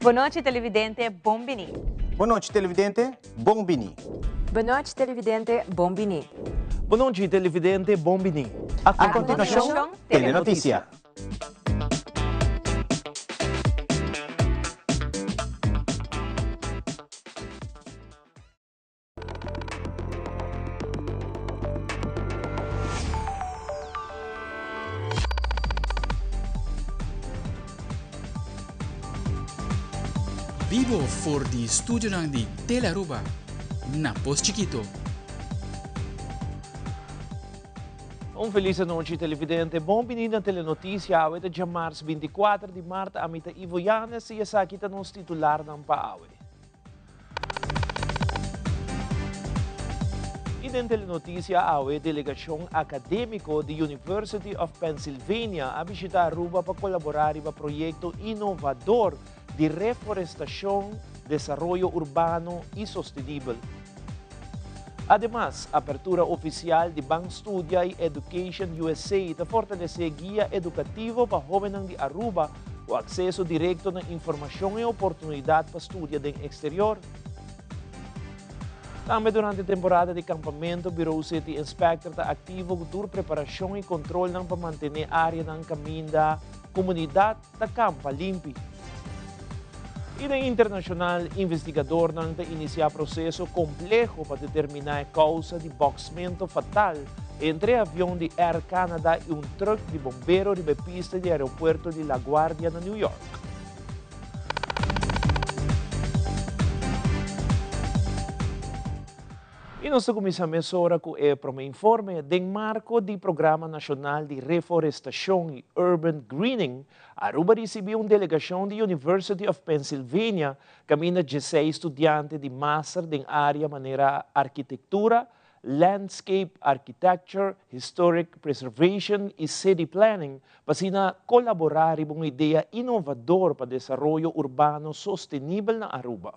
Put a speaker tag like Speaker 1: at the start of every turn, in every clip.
Speaker 1: Boa noite, televidente. Bombini.
Speaker 2: Boa noite, televidente. Bombini.
Speaker 3: Boa noite, televidente. Bombini.
Speaker 4: Boa noite, televidente. Bombini.
Speaker 2: A continuação, Telenoticia.
Speaker 5: Vivo voor die studio ng di Telearuba na Pos Chiquito.
Speaker 4: Feliz noite, televidente. Bom menino na Telenoticia. Awe de Maart 24 de Maart amita Ivo Yanes e essa aqui tá nos titular ng paawe. E na Telenoticia, awe delegação acadêmico da University of Pennsylvania a visitar Aruba para colaborar em projeto inovador de reforestação, desarrollo urbano e sustentável. Además, apertura oficial de Bank Studia e Education USA para fortalecer guia educativo para jovens de Aruba o acesso direto na informação e oportunidade para estudar no exterior. Também durante a temporada de campamento, Bureau City Inspector está ativo com preparação e controle para manter a área ng caminho da comunidade da campa limpa. E na internacional, investigador não está iniciar processo complexo para determinar a causa de boxamento fatal entre avião de Air Canada e truck de bombeiro de pista do aeroporto de La Guardia, na New York. E nós começamos agora com o informe do marco do Programa Nacional de Reflorestação e Urban Greening. Aruba recebeu uma delegação da University of Pennsylvania, caminha 16 estudantes de Master em área maneira arquitetura, landscape architecture, historic preservation e city planning, para colaborar em uma ideia inovadora para o desenvolvimento urbano sustentável na Aruba.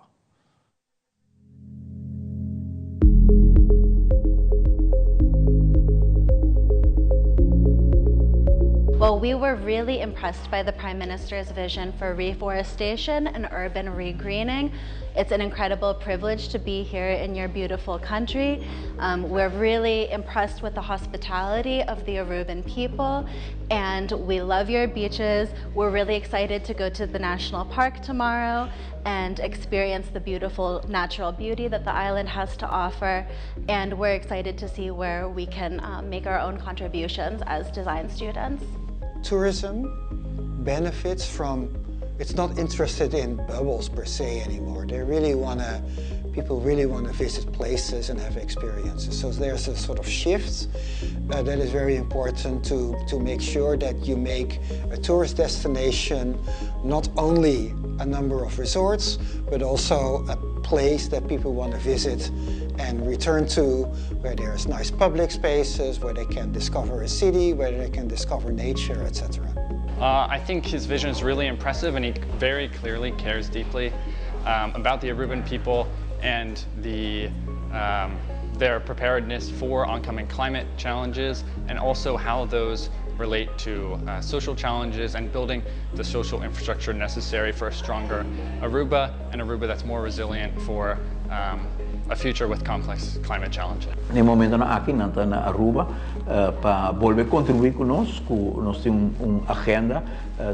Speaker 6: Well, we were really impressed by the Prime Minister's vision for reforestation and urban regreening. It's an incredible privilege to be here in your beautiful country. We're really impressed with the hospitality of the Aruban people, and we love your beaches. We're really excited to go to the National Park tomorrow and experience the beautiful natural beauty that the island has to offer. And we're excited to see where we can make our own contributions as design students.
Speaker 7: Tourism benefits from, it's not interested in bubbles per se anymore. People really want to visit places and have experiences. So there's a sort of shift that is very important to make sure that you make a tourist destination not only a number of resorts, but also a place that people want to visit and return to, where there's nice public spaces, where they can discover a city, where they can discover nature, etc.
Speaker 8: I think his vision is really impressive, and he very clearly cares deeply about the Aruban people and their preparedness for oncoming climate challenges, and also how those relate to social challenges and building the social infrastructure necessary for a stronger Aruba, and Aruba that's more resilient for a future with complex climate challenges.
Speaker 9: No momento na aqui na Aruba para volver contribuir conosco, nós temos agenda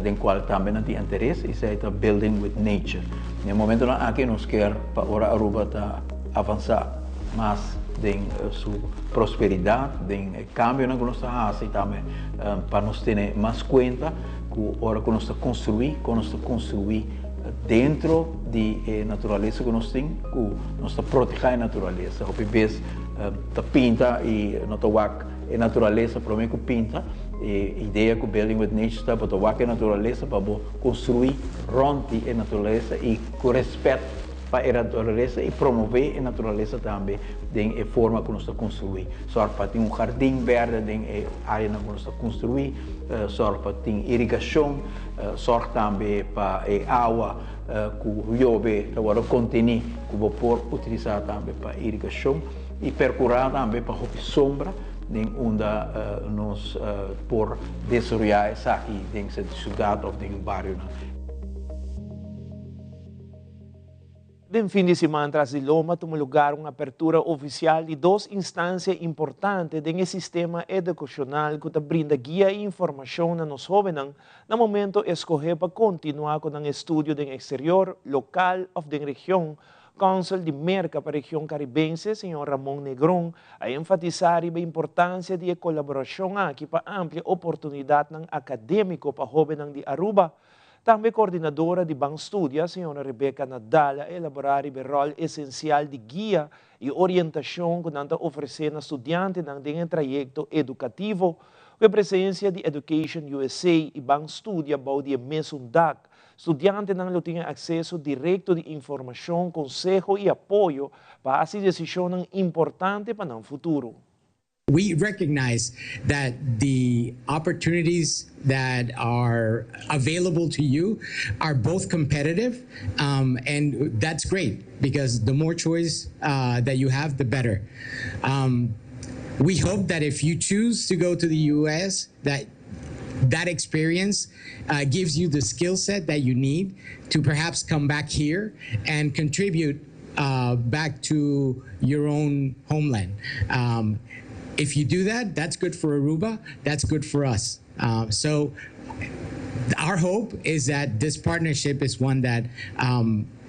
Speaker 9: den qual também não tem interesse, isso é building with nature. No momento na aqui nós quer para ora Aruba tá avançar mais em sua prosperidade, em cambio na nossa raça também para nós ter mais conta que ora que nós construir dentro da natureza que nós temos, que nós proteger a natureza. O vez ta pinta e não toca a natureza, para mim que pinta, a ideia que o building with nature está para tocar a natureza, para construir ronde a natureza e com respeito para a natureza e promover a natureza também em forma que nós construir. Só para ter jardim verde em área que nós construir, só para ter irrigação, só também para a água que chove, agora contenir, que vou por utilizar também para irrigação e percurar também para a sombra, onde nós por desenvolver aqui dentro da cidade ou dentro do bairro.
Speaker 4: No fim de semana, tras de Loma, tomou lugar uma abertura oficial de 2 instâncias importantes do sistema educacional que brinda guia e informação a nos jovens no momento de escolher para continuar com o estudo do exterior, local ou da região. Consul de Merca para a região caribense, Sr. Ramon Negron, a enfatizar a importância de colaboração aqui para amplia oportunidade acadêmica para jovens de Aruba. Também coordenadora de Banco Studia, a senhora Rebeca Nadal, a elaborar o rol essencial de guia e orientação que nanta oferecer a estudantes em trajeto educativo, com a presença de Education USA e Banco Studia, baudia Mesundak. Estudantes não têm acesso direto de informação, consejo e apoio para as decisões importantes para o futuro.
Speaker 10: We recognize that the opportunities that are available to you are both competitive, and that's great because the more choice that you have, the better. We hope that if you choose to go to the US, that experience gives you the skill set that you need to perhaps come back here and contribute back to your own homeland. If you do that, that's good for Aruba, that's good for us. So our hope is that this partnership is one that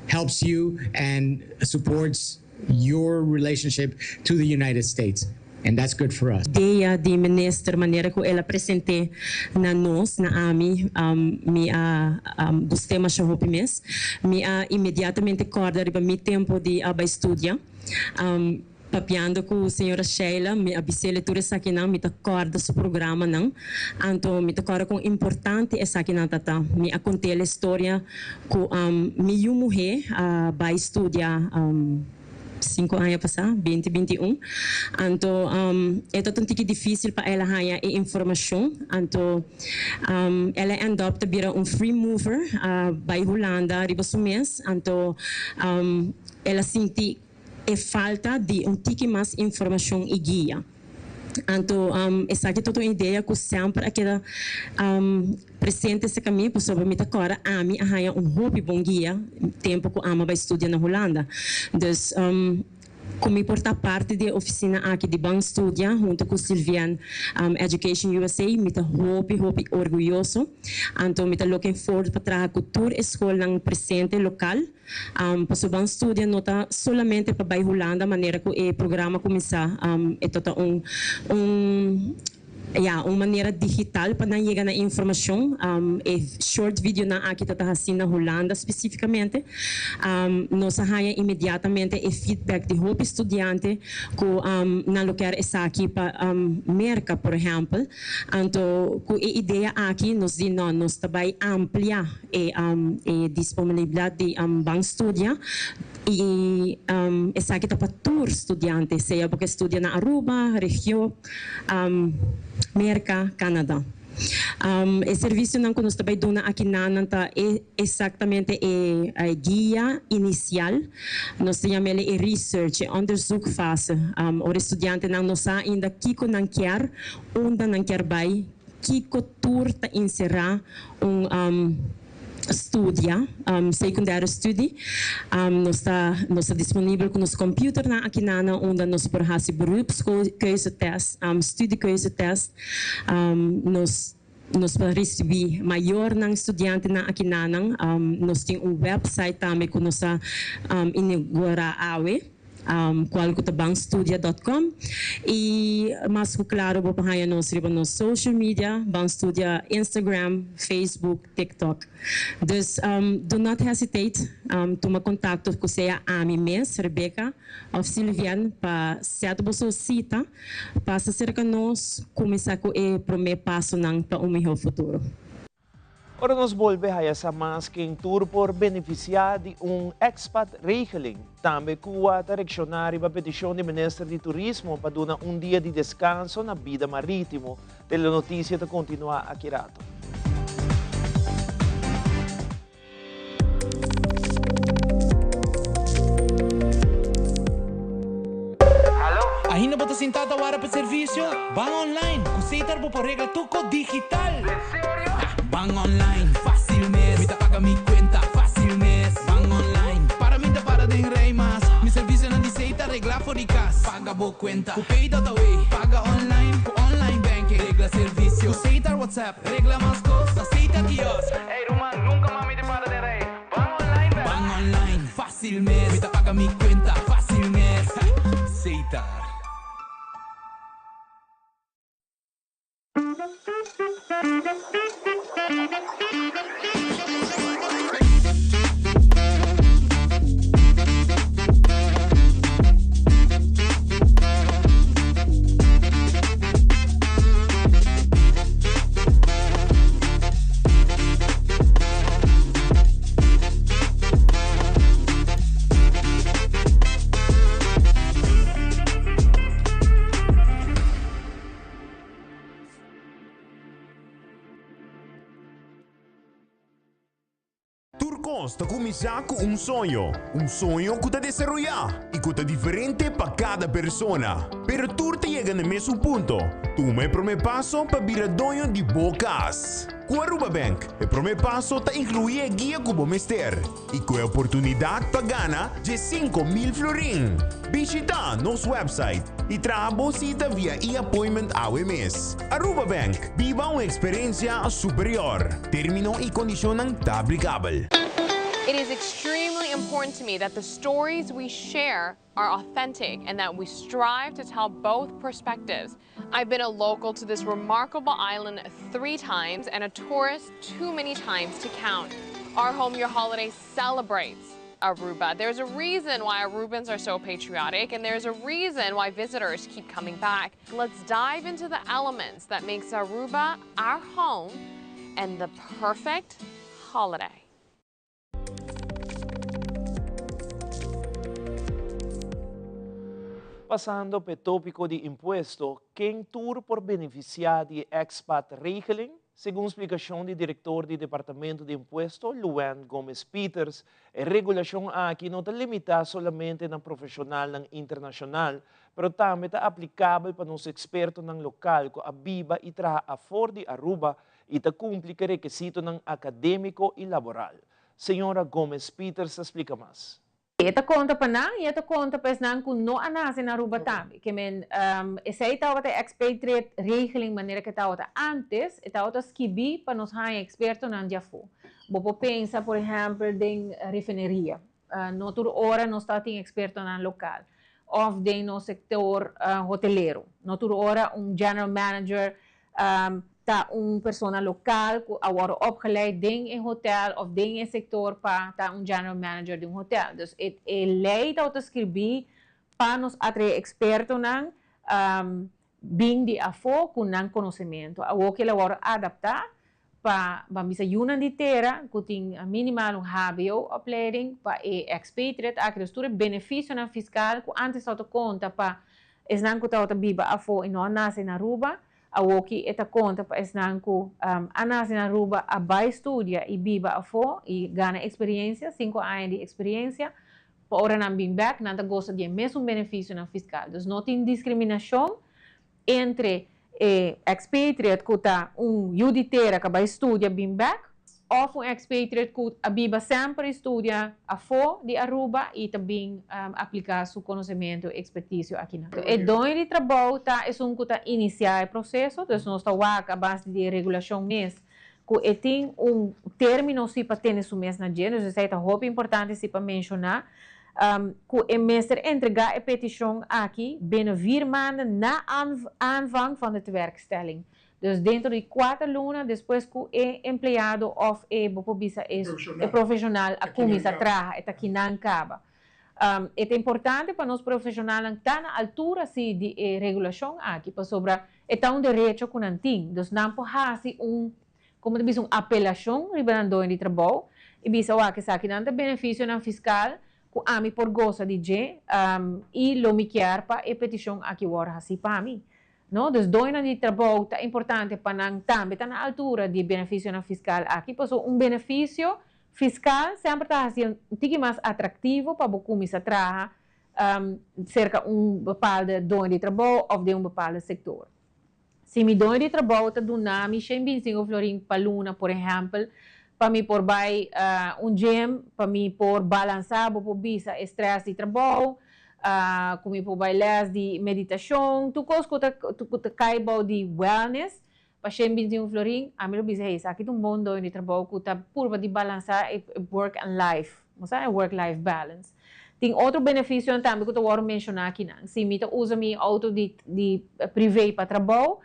Speaker 10: helps you and supports your relationship to the United States. And that's good for us.
Speaker 11: Ideia de minister maneira que ela apresentei na nós, na AMI, gostei mais de mes, me imediatamente acorda para mi tempo de estudar. Papiando com a senhora Sheila, me avisei tudo isso aqui não, me acorda do programa não, então me acorda com importante essa aqui não tá, me contei a história com minha mulher vai estudar 5 anos passar, 2021. Então, é tão difícil para ela ganhar informação. Então, ela adopta vira free mover by Holanda, riba mês. Então, ela sente a falta de tique mais informação e guia. Então, essa aqui é toda uma ideia que sempre aquela presente esse caminho sobre me agora a mim a hobby bom guia tempo que ama vai estudar na Holanda. Então, como importa parte da oficina aqui de Banco Studia, junto com Silvian Education USA, me está hobby orgulhoso. Então, me está looking forward para trazer a cultura escola ng presente local. Para o Banco Studia, não está solamente para a Holanda, maneira que o programa começar, é toda uma maneira digital para não chegar na informação. Short video na aqui está assim na Holanda especificamente. Nós ganhamos imediatamente o feedback de hobby estudante que não lugar está aqui para Merca, por exemplo. Então, com a ideia aqui nós dizemos nós também ampliar a disponibilidade de Banco Studia. E essa aqui está para todos estudantes, seja porque estuda na Aruba, região, Merca, Canadá. O serviço que nós também damos aqui é exatamente a guia inicial. Nós chamamos de research, onderzoekfase. O estudante não sabe ainda o que não quer, onde não quer vai, que turta encerrar estudia, secundário estudo, nós está disponível com os computers aqui onde nós por fazer beroepskeuze test, studiekeuze test, nós para receber maior ng estudante na aqui nós temos website também que nós inaugura qual que bankstudia.com e mais claro vou para nós no social media, Bankstudia, Instagram, Facebook, TikTok. Dus do not hesitate tomar contato com a mim mesma, Rebeca ou Silvian para certo você cita para ser que nós começar com o primeiro passo para melhor futuro.
Speaker 4: Ora nos volve a mais quem tour por beneficiar de expat regeling. Também cuba a reaccionar a petição do Ministro de Turismo para dar dia de descanso na vida marítimo. Telenoticia de continuar aqui rato.
Speaker 12: Ainda bota sentada a hora para serviço? Van online, aceitar por regra tuco digital. Van online, fácil mês. Me paga mi cuenta, fácil mês. Van online, para mim da para de rei mas. Mi serviço não aceita regla for de cas. Paga boa cuenta, o pay data way. Paga online, com online banking. Regla serviço, aceitar WhatsApp. Regla mais coisas, aceita kiosco. Ei, Roman, nunca mais me para de rei. Van online, fácil mês. Me paga mi cuenta, fácil mês. Aceitar.
Speaker 13: Está começar com sonho que está desarrollar e que está diferente para cada pessoa. Pero tu te chega no mesmo ponto. Tu é o primeiro passo para virar dono de bocas. Com a Aruba Bank, o primeiro passo está incluir a guia como mester e com a oportunidade para ganhar de 5.000 florin. Visita nosso website e traga bolsita via e-appointment AWMS. Aruba Bank, viva uma experiência superior. Termino e condicionam está aplicável.
Speaker 14: It is extremely important to me that the stories we share are authentic and that we strive to tell both perspectives. I've been a local to this remarkable island 3 times and a tourist too many times to count. Our Home Your Holiday celebrates Aruba. There's a reason why Arubans are so patriotic, and there's a reason why visitors keep coming back. Let's dive into the elements that makes Aruba our home and the perfect holiday.
Speaker 4: Passando para o tópico de imposto, quem tour por beneficiar de expat regeling, segundo explicação do diretor do Departamento de Imposto, Luan Gomes Peters, a regulação aqui não está limitada somente na profissional e internacional, mas também está aplicável para os expertos no local que abiba e traz a fora de Aruba e está cumpre com requisitos acadêmico e laboral. Senhora Gomes Peters explica mais.
Speaker 15: Ita conta pa nang, ita conta pa nang kung no anasin Aruba tambi. Kemen, esa ita wata expatriate regeling maneira que ta antes, ita wata skibi pa nos haya experto nan diafu. Bopo pensa, por exemplo, em refineria. No tur hora nos está tem experto nan local. Of de no sector hoteleiro. No tur hora general manager ta persona local que agora opgeleid in hotel of in sector pa ta general manager de hotel. Dus het lei dat te scribi pa nos atre experto nang bing di afo kun nang conhecimento. Awo que agora adaptar pa misa yuna di terra kuting minimal HBO opleiding pa expatriate agricultura benefício na fiscal ku antes auto conta pa nang ku ta biba afo in no nase na Aruba. Awoki eta conta pa esnanku anas na Aruba abai studia e biba afo e gana experiência 5 anos de experiência pa ora nan bing back nanta gosta de mesmo benefício na fiscal. Dus não tem discriminação entre expatriate que tá juditeira que vai studia bing back ou expatriate que a biba sempre estudia afo de Aruba e também aplicar seu conhecimento e expertise aqui na. E dono de trabalho tá que tá iniciar o processo, então nós tá a base de regulação mês que tem término se para ter isso mês na dia, então é muito importante se para mencionar que o mestre entregar a petição aqui binnen 4 maanden na aanvang van de werkstelling. Dus dentro de 4 lunas, depois que o empregado ou o profissional a começa a trabalhar, está aqui não acaba. É importante para nós profissionais estar na altura de regulação aqui, para sobre é um direito que não tem. Dus não pode fazer como te bisa apelação riba ng doon di trabalho, e bisa wa que sa kinanta benefício ng fiscal, ku ami por goza de e lomiquear pa e petição aqui ora hasi pa mi. No, dus doon di trabalho tá importante para nang tambe tá na altura de benefício ng fiscal aqui, paso benefício fiscal sempre está assim um tique mais atrativo para você se trabalhar cerca bepaalde dono de trabalho ou de bepaalde sector. Se me dono de trabalho está dando me sem binsingo florim paluna, por exemplo, para me por vai gym, para me por balançar, por bisa estresse de trabalho, como por vai les de meditação, tu coisa que cai de wellness. Pasien binsingo florim, a mim lo bisa isso. Aqui tem bom dono de trabalho que está purva de balançar work and life, mas é work-life balance. Tem outro benefício também que eu vou mencionar aqui. Se eu uso minha auto de privê para trabalho,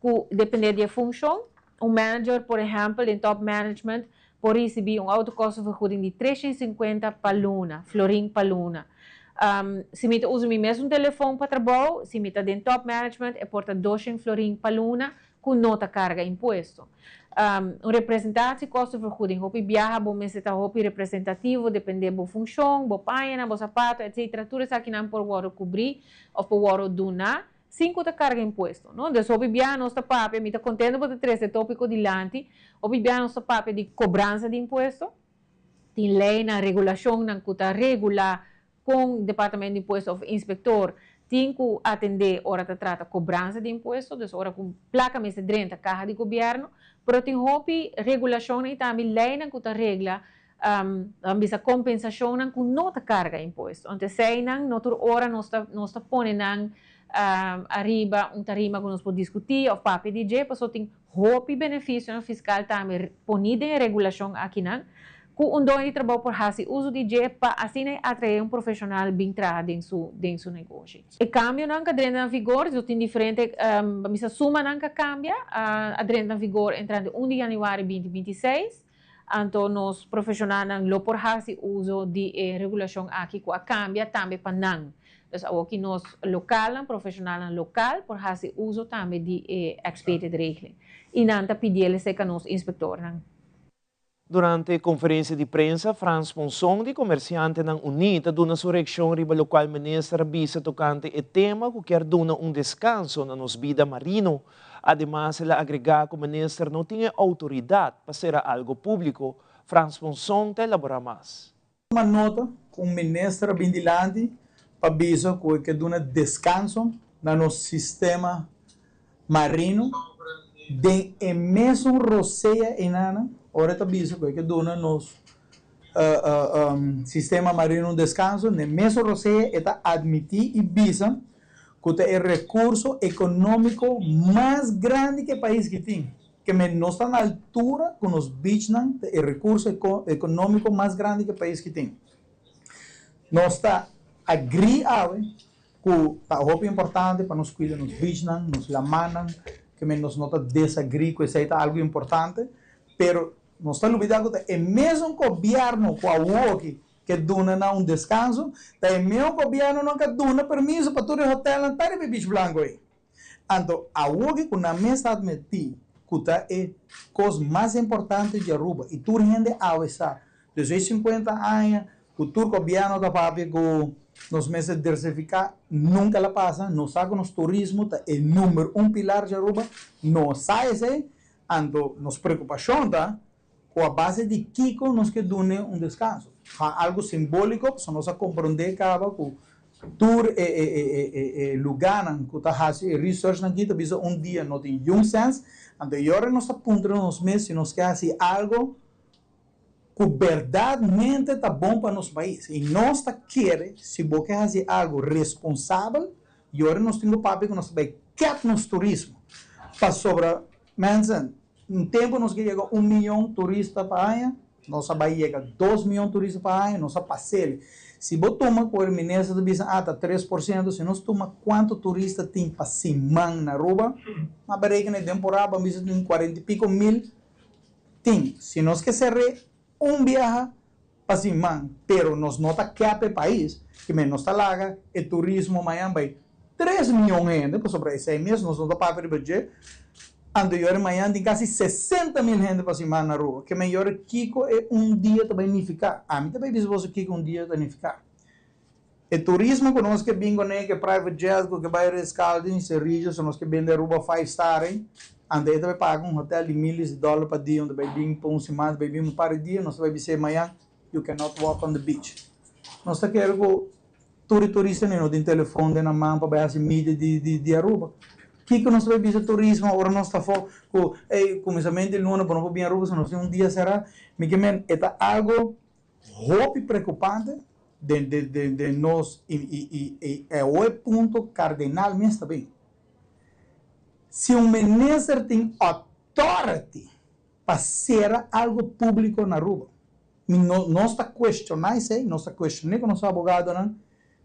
Speaker 15: que depende da função, manager, por exemplo, em top management, pode receber auto custo-vergoeding de 350 para luna, florim para luna. Se eu uso meu mesmo telefone para trabalho, se eu estou em top management, é porta 200 florim para luna, com nota carga imposto. Representante custo-vergoeding, hopi viaja, bom mês está hopi representativo, depende da função, da página, do sapato, etc. Tudo isso aqui não por waro cobrir ou por waro donar, 5 da carga imposto. Não? Então, hopi viaja nosso papel, me está contendo por três tópico de lante, hopi viaja nosso papel de cobrança de imposto, tem lei na regulação, na que está regular com o departamento de imposto ou inspector, tem que atender hora que trata cobrança de imposto, dus hora com placa mesmo dentro da carga de governo, mas tem hopi regulação e também lei na que regla bisa compensação com nota carga imposto. Então sei nang noutra hora nós tá pone nang arriba tarima que nós podemos discutir ou papel de je, passo tem hopi benefício fiscal também ponido em regulação aqui nang com dono de trabalho por hasi uso de je para assim atrair profissional bem tra dentro seu negócio. E cambio não que entra em vigor, eu tenho diferente, misa suma não que cambia, entra em vigor entrando 1 de janeiro 2026, então nós profissionais não por hasi uso de regulação aqui que cambia também para não. Então aqui nós local, profissional local por hasi uso também de expedited regeling. E não tá pedir se que nós inspector não.
Speaker 4: Durante a conferência de prensa, Franz Ponsong, de comerciante ng UNITA, duna surreação riba local ministra bisa tocante e tema que quer duna descanso na nos vida marino. Además, ela agregar que o ministro não tinha autoridade para ser algo público. Franz Ponsong te elabora mais.
Speaker 16: Uma nota com o ministro Bindilandi para bisa que duna descanso na nosso sistema marino de mesmo roceia enana. Ora está bisa que dona nos sistema marino descanso, ne mesmo você está admitir e bisa que é o recurso econômico mais grande que o país que tem, que não está na altura com os beach não é o recurso econômico mais grande que o país que tem. Nós está agriado que está roupa importante para nos cuidar nos beach não, nos lamanan, que nós não está desagri com isso é algo importante, pero não está olvidando que é mesmo governo que dona descanso, é mesmo governo que dona permisso para todo hotel estar em Beach Blanco. Então, algo que na mesa admitir que é a coisa mais importante de Aruba, e tu rende a essa, desde 50 anos, que o governo da papi que nos meses de diversificar nunca la passa, não sabe nos turismo, é o número 1 pilar de Aruba, não sai esse, então, nos preocupação, tá? Com a base de Kiko, nós que dune descanso. Algo simbólico, para nós compreender que o tour lugar que está fazendo research aqui, talvez dia não tem sense, então agora nós apontamos nos meses e nós queremos fazer algo que verdadeiramente está bom para nosso país. E nós queremos, se você quer fazer algo responsável, agora nós temos o papel que nós vamos querer nos turismo. Para sobre, mensen, tempo nós que chega 1 milhão de turistas para a Anha, nossa Bahia chega 2 milhões de turistas para a Anha, nossa passeio. Se você toma com o ministro de Bisa, está 3%, se nós toma quanto turista tem para semana na Aruba, na bereca na temporada, vamos tem 40 e pico mil, tem. Se nós que serre viagem para semana, pero nós não está que é país, que nós está lá, o turismo amanhã vai 3 milhões de gente, sobre esse mês nós não está para ver budget, Ando eu amanhã tem quase 60.000 gente para cima na rua. Que melhor Kiko é dia também não ficar. A mim também você Kiko dia também ficar. E turismo conosco que bingo né que private jet que vai rescalding se rige são nós que vende roupa 5 star hein. Ando também paga hotel de milhas de dólares para dia onde vai bingo para semana vai bingo para dia nós vai dizer amanhã you cannot walk on the beach. Nós tá querendo que turista não tem telefone na mão para ver as mídias de Aruba. Que nós vai visitar turismo, agora nós está com começamento do ano, para não vir a Aruba, se nós temos dia será, me que é algo muito preocupante de nós e é o ponto cardinal mesmo também. Se um ministro tem authority para ser algo público na Aruba, nós está questionando isso aí, nós está questionando com nosso advogado, não?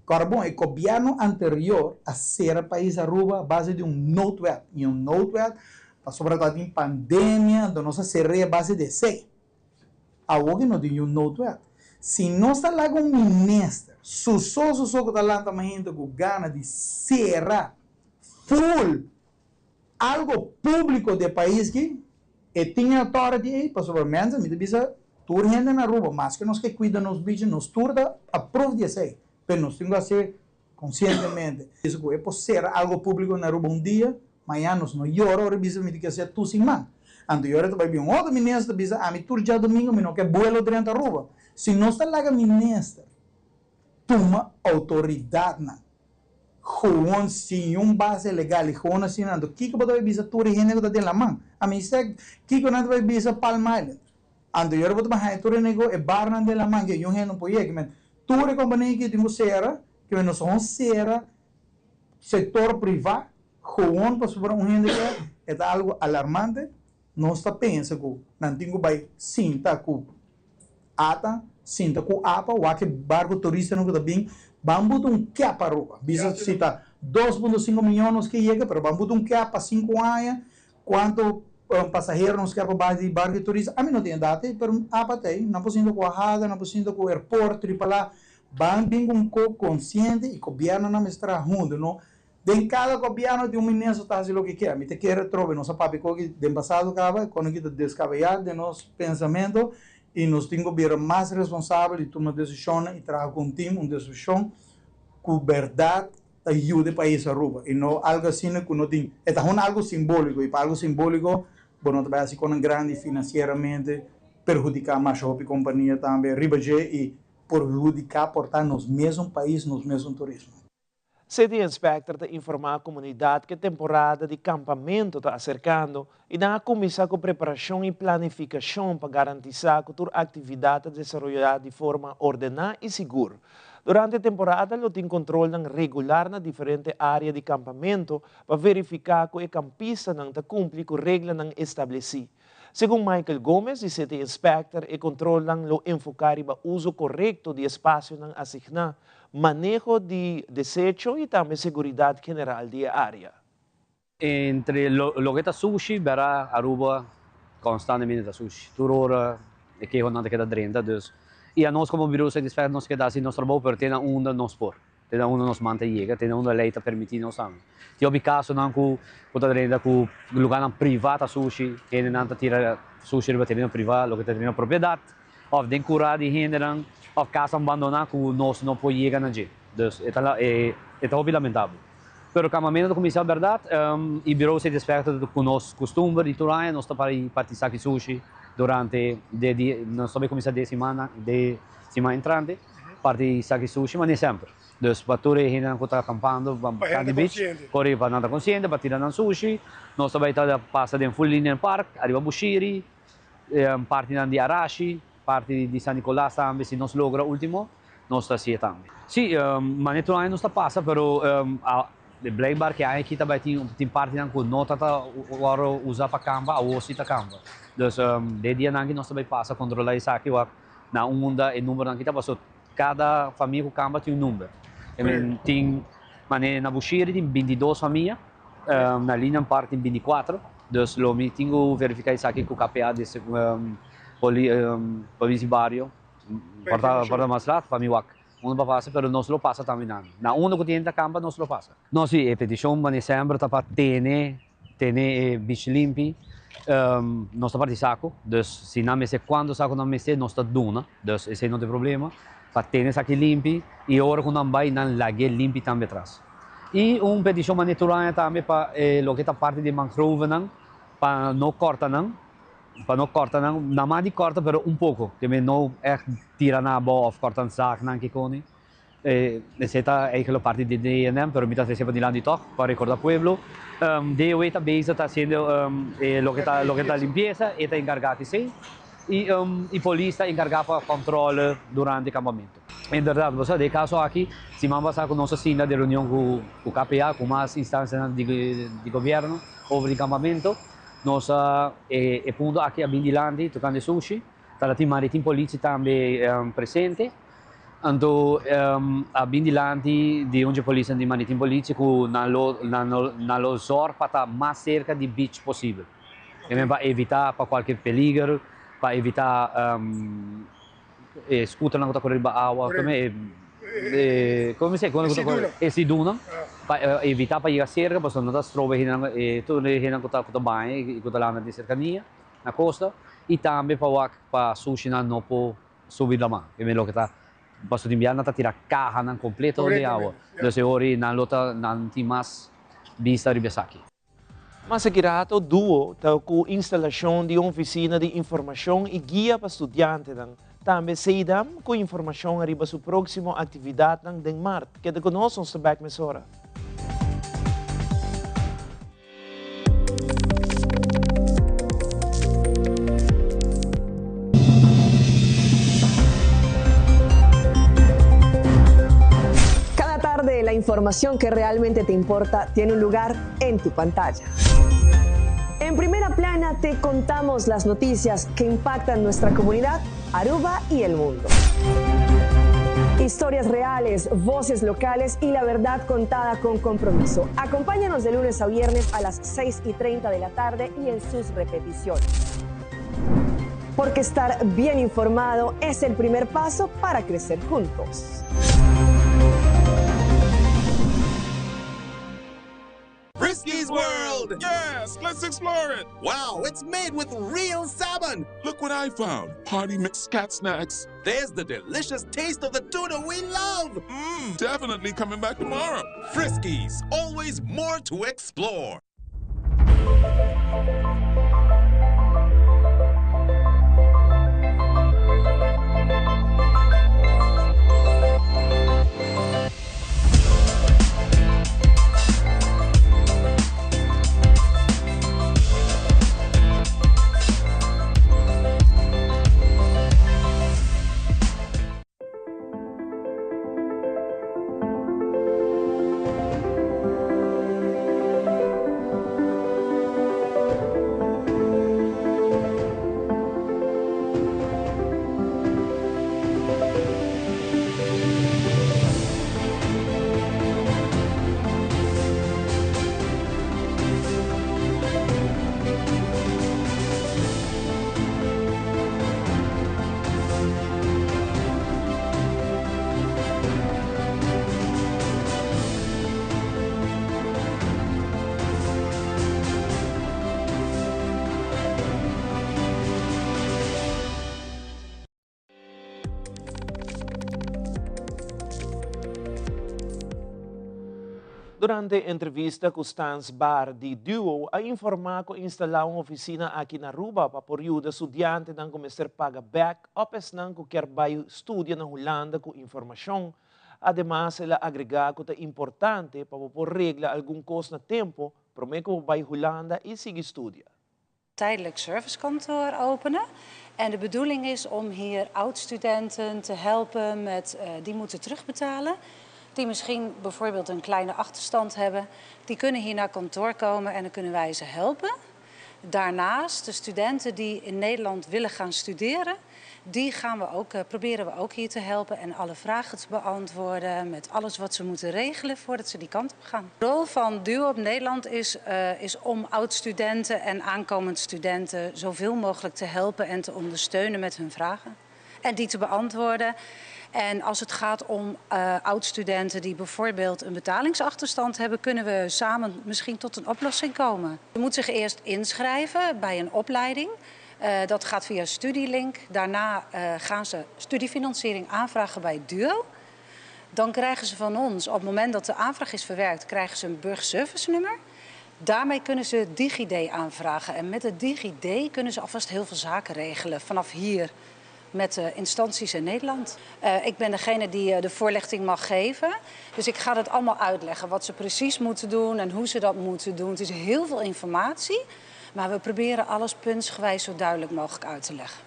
Speaker 16: Agora, bom, o governo anterior a ser o país Aruba a base de note web. E note web, sobretudo em pandemia, da nossa serra a base de 6. A hoje não tem note web. Se nós está lá com um ministro, só que está lá também com gana de ser full algo público do país que tem authority aí, para sobremesa, me diz, tur gente na Aruba, mas que nós que cuida nos bichos, nos turda, aprove de 6. Mas nós temos que ser conscientemente. Isso que é possível algo público na Aruba dia, amanhã nós não llora, ahora bisa me diz que é tu sem man. Ando eu vai vir outro ministro, bisa, a mim tur já domingo, me não quer vuelo dentro da Aruba. Se não está lá ministro, toma autoridade na. Gewoon sim base legal, gewoon assinando. Kiko vai bisa tur gente que está dentro da mão. A mim sei Kiko não vai bisa Palm Island. Ando eu vou tomar tur nego é barna dentro da mão, que eu não pode ir, toda companhia que tem cera, que nós somos cera, setor privado, gewoon para sobre gente que é algo alarmante, nós está pensando que não tem que vai sinta com ata, sinta com apa, ou que barco turista não está bem, vamos botar que para roupa, bisa cita 2,5 milhões que chega, pero vamos botar que para 5 anos, quanto passageiro nos quer para base de barco turista, a mim não tem data, pero apa tem, não possível com a Haga, não possível com o aeroporto, e para lá, vão bem um pouco consciente e o governo não está junto, não? De cada governo de ministro está fazendo o que quer, me te quer trocar, nossa papi que de passado acaba, quando kita descabellar de nosso pensamento e nós temos que ser mais responsável de tomar decisões e trabalhar com um time, uma decisão com verdade ajuda o país a Aruba e não algo assim que não tem, é algo simbólico e para algo simbólico bueno, trabalhar assim com grande financeiramente, perjudicar mais a companhia também, ribager e perjudicar, portanto, nos mesmos países, nos mesmos turismo.
Speaker 4: City Inspector te informar a comunidade que a temporada de campamento está acercando e na começar com preparação e planificação para garantir que a atividade desenvolvida de forma ordenada e segura. Durante a temporada, ele tem controle regular na diferentes áreas de campamento para verificar que o campista não cumpre com regras estabelecidas. Segundo Michael Gomes, o City Inspector, o controle lo enfocar para o uso correto de espaço asignado, manejo de desecho e também segurança geral da área.
Speaker 17: Entre lo que está sushi, verá Aruba constantemente está sushi. Turora, é que não queda dentro, dus. E a nós como bureau de inspector nós queda assim nosso trabalho per ter onda nos por. Ter onda nos manteiga, ter onda leita permitir nós também. Ti obi caso não com tá dentro com lugar privado sushi, que não tá tira sushi para ter privado, lo que tá tendo propriedade. Of den cura de hindran, of casa abandonada que nós não pode chegar na gente. Dus é hobby lamentável. Pero campamento da comissão verdade, e bureau de inspector com nós costume de turanha, nós tá para participar de sushi durante nós também começar de semana entrante, participar de sushi, mas nem sempre. Dus bature hindran que tá acampando, vamos para de beach, corre para nada consciente, para tirar sushi, nós também tá passa de full linear park, arriba Bushiri, parte de Arashi, parte de San Nicolás também, se nós logra último, nós está assim também. Sim, mas não está passa, pero o black bar que há aqui também tem parte que não está usar para campa, a osso está campa. Dus de dia não nós também passa controlar isso aqui, na onda e número que está passando. Cada família com campa tem número. Tem na Bushiri tem 22 famílias, na linha parte tem 24. Dus lo mi tengo verificar isso aqui com o KPA desse polícia barrio, porta mais lá, para mim não passa, pero nós lo passa também não. Na onda que tem da campa nós lo passa. Nós sim, a petição mas sempre tá para ter tem bicho limpo, não está parte saco, dus se não me se quando saco não me se não está duna, dus esse não tem problema, para ter esse aqui limpo e agora quando não vai não lague limpo também atrás. E petição natural também para lo que está parte de mangrove não, para não cortar não, não mais de corta, pero pouco, que não é tirar na boa of cortar zaak não que coni. Essa é aquela parte de D&M, pero muitas vezes de lá de toque para recordar pueblo. DOE está base está sendo lo que está limpeza, está encargado de sim. E polícia está encargado para controle durante o acampamento. Em verdade, você de caso aqui, se vamos passar com nossa cena de reunião com o KPA, com mais instâncias de governo, over o acampamento, nossa ponto aqui a Bindilandi, tocando sushi, está a Maritime Polícia também presente. Então, a Bindilandi de onde a polícia de Maritime Polícia na losor para estar mais cerca de beach possível. Para evitar para qualquer perigo, para evitar scooter não correr para água, como se quando esse duna, para evitar para chegar cerca, para não estar strove tudo hinan que está bem, que está lá na cercania, na costa, e também para sushi não pode subir da mão, que é o que está. Basta de inverno tirar carro não completo de água. Então, hoje não tem mais vista de aqui.
Speaker 4: Mas segurato duo com instalação de uma oficina de informação e guia para estudantes. Também se dá com informação arriba sua próxima atividade de Maart. Que de conosco nos back mesora.
Speaker 18: La información que realmente te importa tiene un lugar en tu pantalla. En primera plana te contamos las noticias que impactan nuestra comunidad, Aruba y el mundo. Historias reales, voces locales y la verdad contada con compromiso. Acompáñanos de lunes a viernes a las 6:30 de la tarde y en sus repeticiones. Porque estar bien informado es el primer paso para crecer juntos.
Speaker 19: Frisky's World! Yes, let's explore it! Wow, it's made with real salmon! Look what I found! Party mixed cat snacks. There's the delicious taste of the tuna we love! Definitely coming back tomorrow. Frisky's, always more to explore.
Speaker 4: Durante a entrevista com Stans Bar de Duo, a informar que instalar uma oficina aqui na Aruba para por ajuda estudante não começar a pagar back, opes não que quer vai estudar na Holanda com informação. Ademais, ela agregar que é importante para por regla algum custo na tempo, para que vai Holanda e seguir estudar.
Speaker 20: Tijdelijk servicekantoor openen. En de bedoeling is om hier oud-studenten te helpen met die moeten terugbetalen. Die misschien bijvoorbeeld een kleine achterstand hebben. Die kunnen hier naar kantoor komen en dan kunnen wij ze helpen. Daarnaast de studenten die in Nederland willen gaan studeren, die proberen we ook hier te helpen en alle vragen te beantwoorden met alles wat ze moeten regelen voordat ze die kant op gaan. De rol van Duo op Nederland is om oud-studenten en aankomend studenten zoveel mogelijk te helpen en te ondersteunen met hun vragen. en die te beantwoorden. En als het gaat om oud-studenten die bijvoorbeeld een betalingsachterstand hebben, kunnen we samen misschien tot een oplossing komen. Je moet zich eerst inschrijven bij een opleiding. Dat gaat via Studielink. Daarna gaan ze studiefinanciering aanvragen bij DUO. Dan krijgen ze van ons, op het moment dat de aanvraag is verwerkt, krijgen ze een burgerservice nummer. Daarmee kunnen ze DigiD aanvragen. En met het DigiD kunnen ze alvast heel veel zaken regelen vanaf hier met de instanties in Nederland. Ik ben degene die de voorlichting mag geven. Dus ik ga het allemaal uitleggen wat ze precies moeten doen en hoe ze dat moeten doen. Het is heel veel informatie, maar we proberen alles puntsgewijs zo duidelijk mogelijk uit te leggen.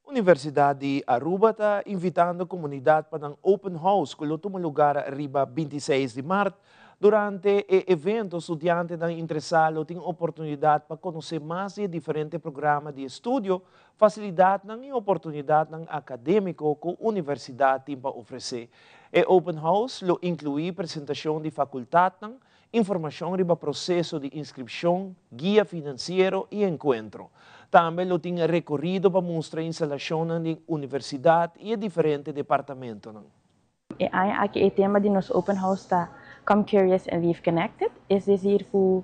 Speaker 4: Universidade de Aruba está invitando a comunidade para um open house que lo toma lugar arriba 26 de março. Durante o evento, estudiantes estão interessados têm oportunidade para conhecer mais de diferentes programas de estudo, facilidade e oportunidade acadêmica que a universidade tem para oferecer. O open house lo inclui apresentação de faculdade, informação sobre o processo de inscrição, guia financeiro e encontro. Também lo tem recorrido para mostrar instalação na universidade e diferentes departamentos.
Speaker 21: Aqui o tema de nosso open house está Come Curious and Live Connected. É dizer, que vou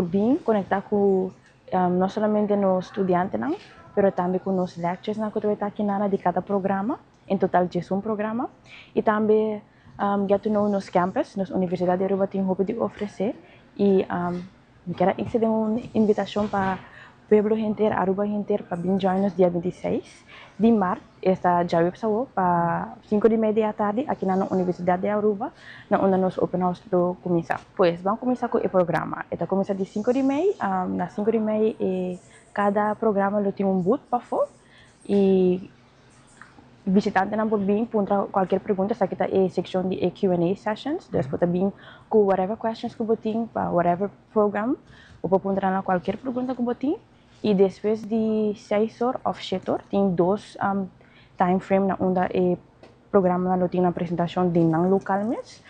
Speaker 21: bem conectar com não somente os estudantes, mas também com os lectures que eu estou aqui de cada programa. Em total, de programa. E também get to know nos campus, nos universidades de Aruba tem roupa de oferecer. E quero extender uma invitação para o povo inteiro, Aruba inteiro, para vir join nos dia 26 de março. Está já para 5:30 da tarde aqui na Universidade de Aruba, onde nosso open house do começar. Pois vamos começar com o programa. Está começa de 5:30, na 5:30 cada programa tem booth para fora e visitante não pode vir para qualquer pergunta, só que está a seção de Q&A sessions, então pode vir com whatever questions que você tem para whatever program, ou pode entrar qualquer pergunta que você tem. E depois de 6 horas ou 7 horas, tem 2 time frame na onde o programa não tem a apresentação de não local mesmo.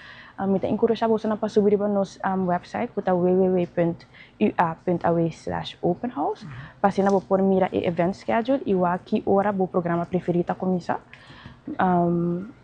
Speaker 21: Então, encorajar você para subir para nosso website, que é www.ua.aw/openhouse. Para você pode mirar o event schedule e a que hora o programa preferido começar.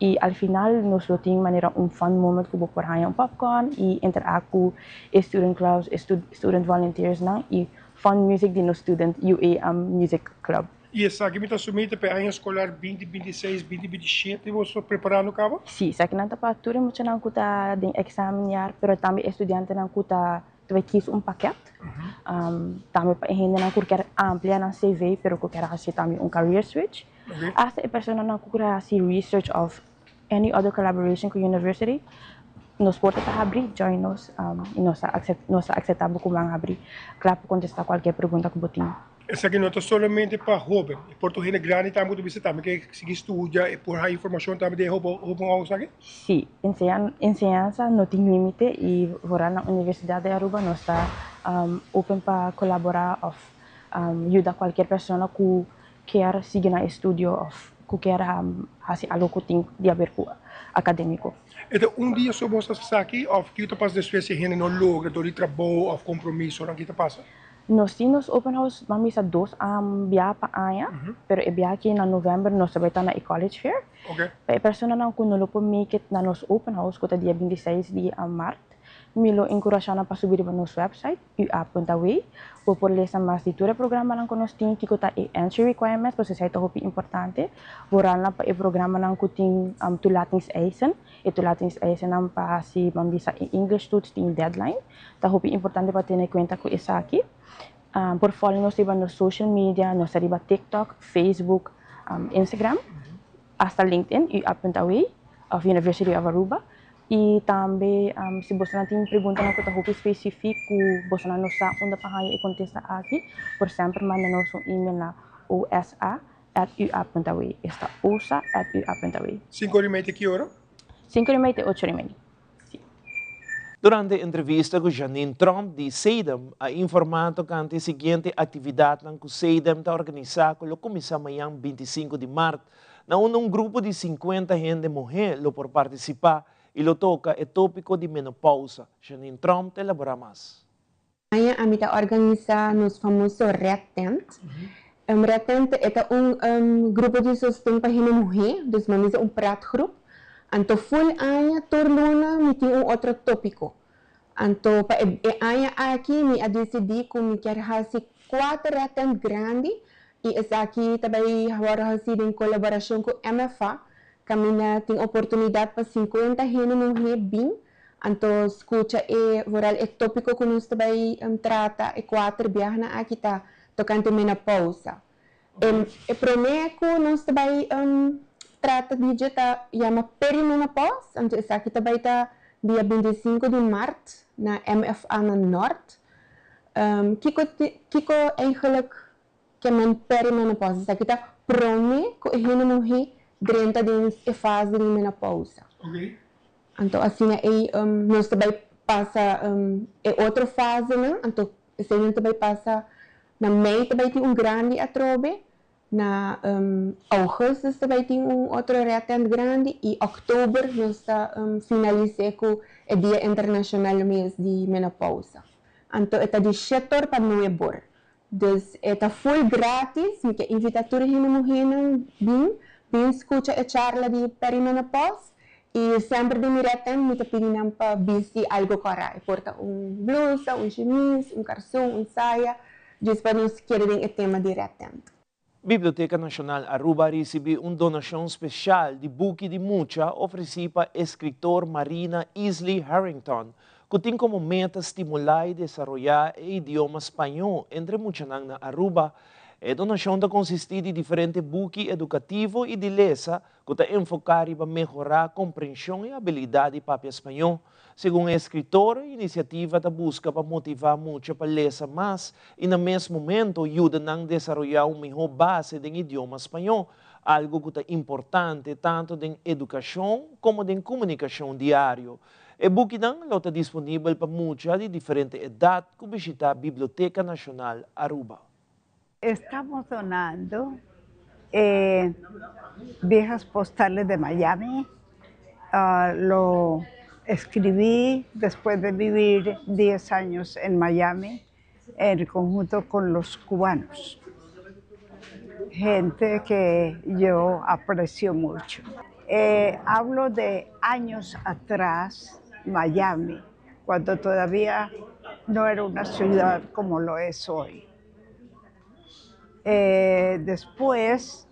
Speaker 21: E ao final, nós temos maneira fun moment que você pode ganhar popcorn e interagir com student clubs, student volunteers e fun music de nosso student UA Music Club.
Speaker 22: E essa aqui está submetida para a ano escolar 2026, 2027 e você está preparando o cabo?
Speaker 21: Sim, essa aqui não está para tudo, muito não está de examinar, mas também estudante não está vai quis paquete. Também para gente não quer ampliar na CV, mas que quer fazer também career switch. Hasta a pessoa não quer fazer research of any other collaboration com a university. Nós podemos abrir, join nos e nós aceitamos como abrir, claro, para contestar qualquer pergunta que você tenha.
Speaker 22: Essa aqui não é somente para jovens, por todo gente grande também que você também que estuda e por a informação também de open house aqui?
Speaker 21: Sim, ensinança não tem limite e fora na Universidade de Aruba nós está open para colaborar ou ajudar qualquer pessoa que quer seguir no estudo ou que quer fazer algo que tem a ver com acadêmico.
Speaker 22: Então, dia só você está aqui ou que você passa depois se gente não logra do trabalho ou compromisso, não que você passa?
Speaker 21: Nós temos open house, vamos a 2 biar para aia, pero e biar aqui na novembro nós vai estar na college fair.
Speaker 22: Okay.
Speaker 21: A pessoa não que não pode make it na nosso open house, que é dia 26 de março, me lo encorajar para subir para nosso website ua.aw, ou por ler mais de todo o programa que nós temos, que está entry requirements, porque isso é muito importante. Vorana para o programa que tem tulatings eisen, e tulatings eisen para se vamos em English tudo tem deadline, está muito importante para ter em conta com isso aqui. Por follow nós temos no social media, nós temos TikTok, Facebook, Instagram, hasta LinkedIn, ua.aw, of University of Aruba. E também, se você não tem pergunta na conta específica, você não sabe onde para e contestar aqui, por sempre manda nosso e-mail na osa@ua.aw. Está osa@ua.aw.
Speaker 22: 5:30 que hora?
Speaker 21: 5:30 e 8:30.
Speaker 4: Durante a entrevista com Janine Trump de SEIDEM, a informado que a seguinte atividade que o SEIDEM está organizando no começar amanhã 25 de março, onde um grupo de 50 gente mulher por participar e lo toca o tópico de menopausa. Janine Trump elabora mais.
Speaker 23: Amanhã a gente organiza nos famoso Red Tent.
Speaker 1: Retente é grupo de sustento para mulher, dus mas é praatgroep. Anto full anya torluna mi tem outro tópico. Anto pa anya aqui mi a decidi que mi quer fazer 4 retente grande e essa aqui também agora fazer em colaboração com MFA, que tem oportunidade para 50 mulher bem. Anto escuta o tópico que nós também trata e 4 viagens aqui tá tocante menopausa. E prometo nós também trata de dieta chama perimenopausa, então essa aqui também tá dia 25 de Maart na MFA na Noord. Kiko eigenlijk que men perimenopausa, essa aqui tá prometo que a mulher dentro de fase de menopausa.
Speaker 22: Okay.
Speaker 1: Então assim nós também passa outra fase, né? Então esse também passa na mei também tem grande atrobe. Na agosto também tem outro retente grande e outubro nós finalizamos com o Dia Internacional mês de Menopausa. Então, é de 7 para 9 horas. Então, é full grátis, porque invita toda a mulher bem escuta a charla de perimenopausa e sempre de retente me pedem para vestir algo correto. Porta blusa, chemise, calção, saia, just para nós querem o tema de retente.
Speaker 4: Biblioteca Nacional Aruba recebeu uma donação especial de buque de mucha oferecida para escritor Marina Isley Harrington, que tem como meta estimular e desenvolver o idioma espanhol entre muchanang na Aruba. A donação está consistir de diferentes buques educativos e de lesa que está enfocar para melhorar a compreensão e habilidade de papel espanhol. Segundo a escritora, a iniciativa está busca para motivar muito para ler mais e no mesmo momento ajuda a desenvolver uma melhor base do idioma espanhol, algo que é importante tanto na educação como na comunicação diária. O book está disponível para muitas de diferentes idades que visitar a Biblioteca Nacional Aruba.
Speaker 3: Estamos donando viejas postales de Miami. Lo escribí después de vivir 10 años en Miami en conjunto con los cubanos, gente que yo aprecio mucho. Hablo de años atrás, Miami, cuando todavía no era una ciudad como lo es hoy. Después,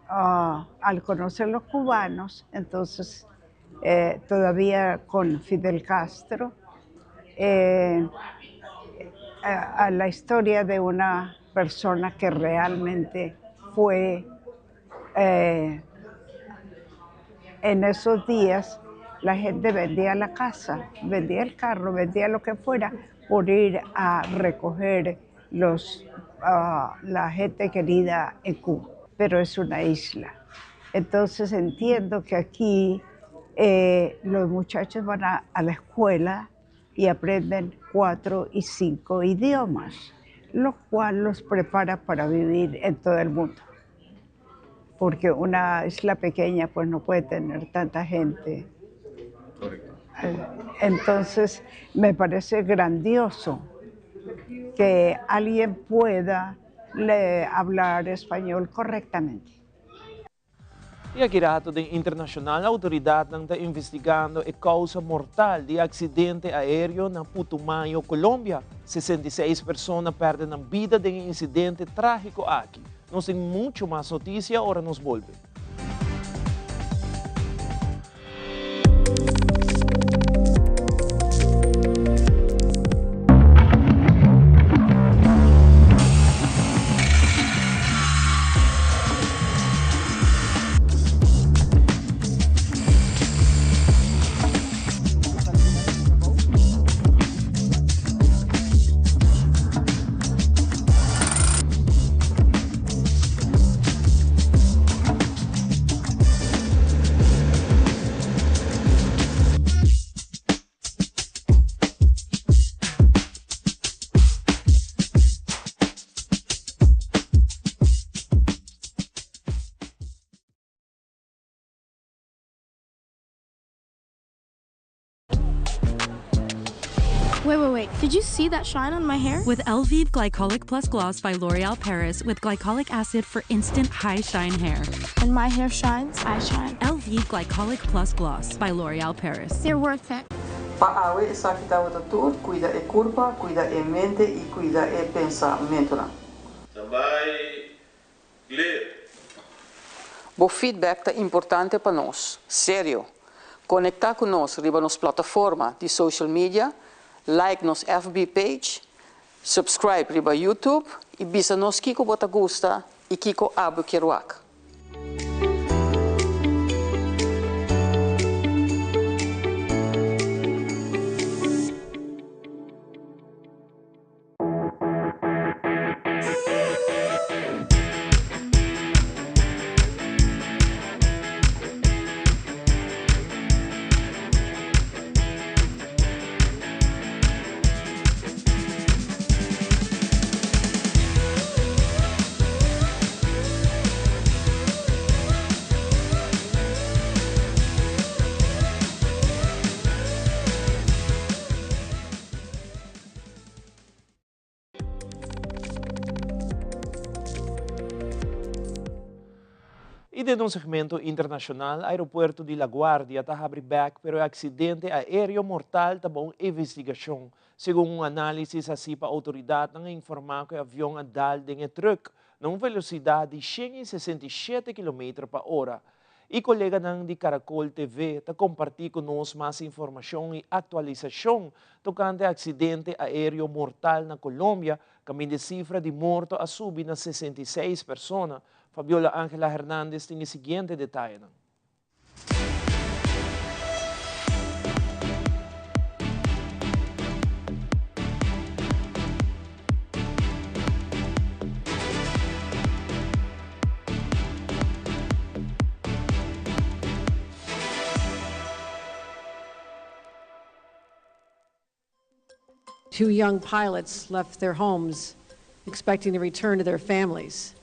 Speaker 3: al conocer los cubanos, entonces todavía con Fidel Castro, a la historia de una persona que realmente fue, en esos días la gente vendía la casa, vendía el carro, vendía lo que fuera por ir a recoger la gente querida en Cuba, pero es una isla. Entonces entiendo que aquí los muchachos van a la escuela y aprenden 4 y 5 idiomas, lo cual los prepara para vivir en todo el mundo. Porque una isla pequeña pues no puede tener tanta gente. Entonces me parece grandioso que alguien pueda hablar español correctamente.
Speaker 4: E aqui rato da internacional, a autoridade está investigando a causa mortal de acidente aéreo na Putumayo, Colômbia. 66 pessoas perdem a vida de um incidente trágico aqui. Nós temos muito mais notícia, agora nos volvemos.
Speaker 2: Wait. Did you see that shine on my hair?
Speaker 5: With Elvive Glycolic Plus Gloss by L'Oreal Paris with glycolic acid for instant high shine hair.
Speaker 2: When my hair shines, I shine.
Speaker 5: Elvive Glycolic Plus Gloss by L'Oreal Paris.
Speaker 2: They're worth it.
Speaker 23: Paawe e sakita wata tur, cuida e curva, cuida e mente e cuida e pensamento.
Speaker 24: Também ler.
Speaker 23: O feedback é importante para nós, sério. Conectar com nós riba nas plataformas de social media, like nos FB page, subscribe riba YouTube e bisa nos kiko bota gusta e kiko abu kiruak.
Speaker 4: E de um segmento internacional, aeroporto de La Guardia está abrindo back, pero acidente aéreo mortal está bom investigação. Segundo um análise, assim a autoridade não informa que o avião andal em truck, numa velocidade de 167 km por hora. E colega de Caracol TV está compartilhando conosco mais informação e atualização tocante ao acidente aéreo mortal na Colômbia, que a cifra de mortos a subir a 66 pessoas. Fabiola Ángela Hernández tem o seguinte detalhe.
Speaker 25: Two young pilots left their homes expecting to return to their families,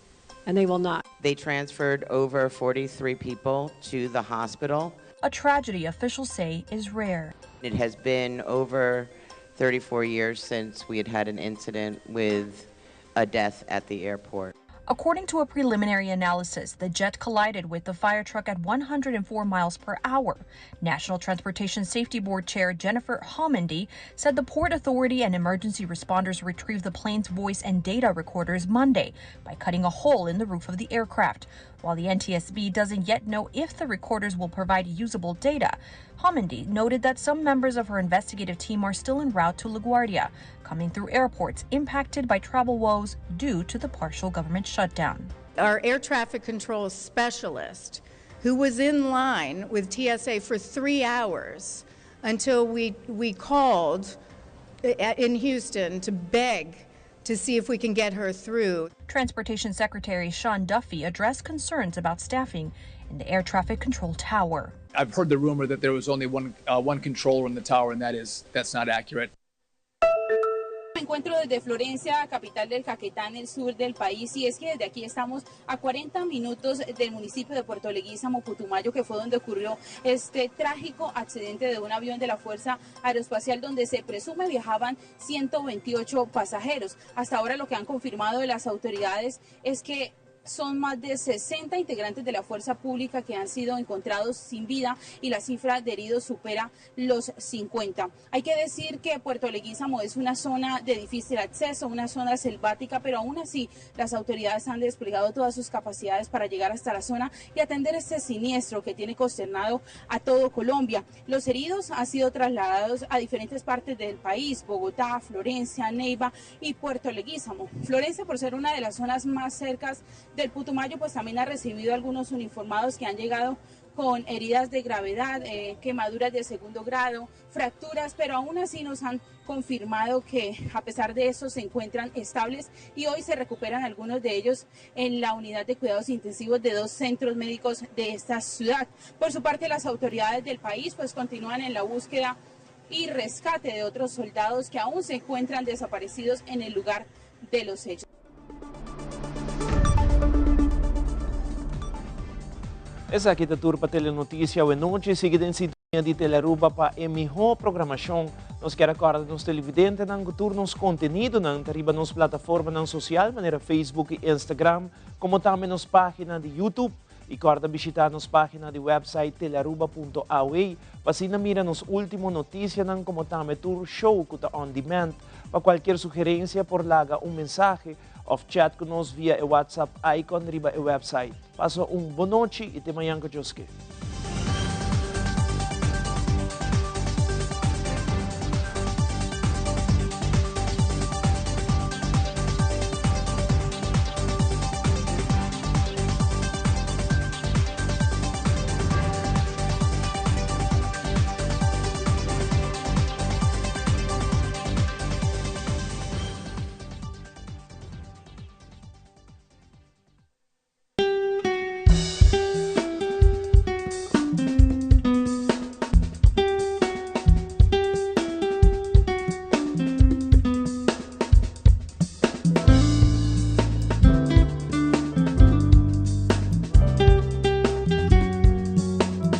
Speaker 25: and they will not.
Speaker 26: They transferred over 43 people to the hospital.
Speaker 27: A tragedy officials say is rare.
Speaker 26: It has been over 34 years since we had an incident with a death at the airport.
Speaker 27: According to a preliminary analysis, the jet collided with the fire truck at 104 miles per hour. National Transportation Safety Board Chair Jennifer Homendy said the Port Authority and emergency responders retrieved the plane's voice and data recorders Monday by cutting a hole in the roof of the aircraft. While the NTSB doesn't yet know if the recorders will provide usable data, Homendy noted that some members of her investigative team are still en route to LaGuardia, coming through airports impacted by travel woes due to the partial government shutdown.
Speaker 28: Our air traffic control specialist, who was in line with TSA for 3 hours until we called in Houston to beg to see if we can get her through.
Speaker 27: Transportation Secretary Sean Duffy addressed concerns about staffing in the air traffic control tower.
Speaker 29: I've heard the rumor that there was only one controller in the tower, and that's not accurate.
Speaker 30: Me encuentro desde Florencia, capital del Caquetá, en el sur del país, y es que desde aquí estamos a 40 minutos del municipio de Puerto Leguízamo, Putumayo, que fue donde ocurrió este trágico accidente de un avión de la Fuerza Aeroespacial donde se presume viajaban 128 pasajeros. Hasta ahora lo que han confirmado las autoridades es que son más de 60 integrantes de la fuerza pública que han sido encontrados sin vida y la cifra de heridos supera los 50. Hay que decir que Puerto Leguízamo es una zona de difícil acceso, una zona selvática, pero aún así las autoridades han desplegado todas sus capacidades para llegar hasta la zona y atender este siniestro que tiene consternado a todo Colombia. Los heridos han sido trasladados a diferentes partes del país: Bogotá, Florencia, Neiva y Puerto Leguízamo. Florencia, por ser una de las zonas más cercas del Putumayo, pues también ha recibido algunos uniformados que han llegado con heridas de gravedad, quemaduras de segundo grado, fracturas, pero aún así nos han confirmado que a pesar de eso se encuentran estables y hoy se recuperan algunos de ellos en la unidad de cuidados intensivos de 2 centros médicos de esta ciudad. Por su parte, las autoridades del país pues continúan en la búsqueda y rescate de otros soldados que aún se encuentran desaparecidos en el lugar de los hechos.
Speaker 4: Essa aqui é a turma Telenoticia. Boa noite. Siga de Teleruba para a melhor programação. Nós queremos acordar nos televidentes que turnos conteúdo na nas plataformas social, maneira Facebook e Instagram, como também nas páginas de YouTube. E corda visitar nos página de website teleruba.aw para assim mira nos últimos notícias como também tour show que está on demand. Para qualquer sugerência por laga mensagem ou chat com nós via o WhatsApp icon riba o website. Passo bom noite e te manhã que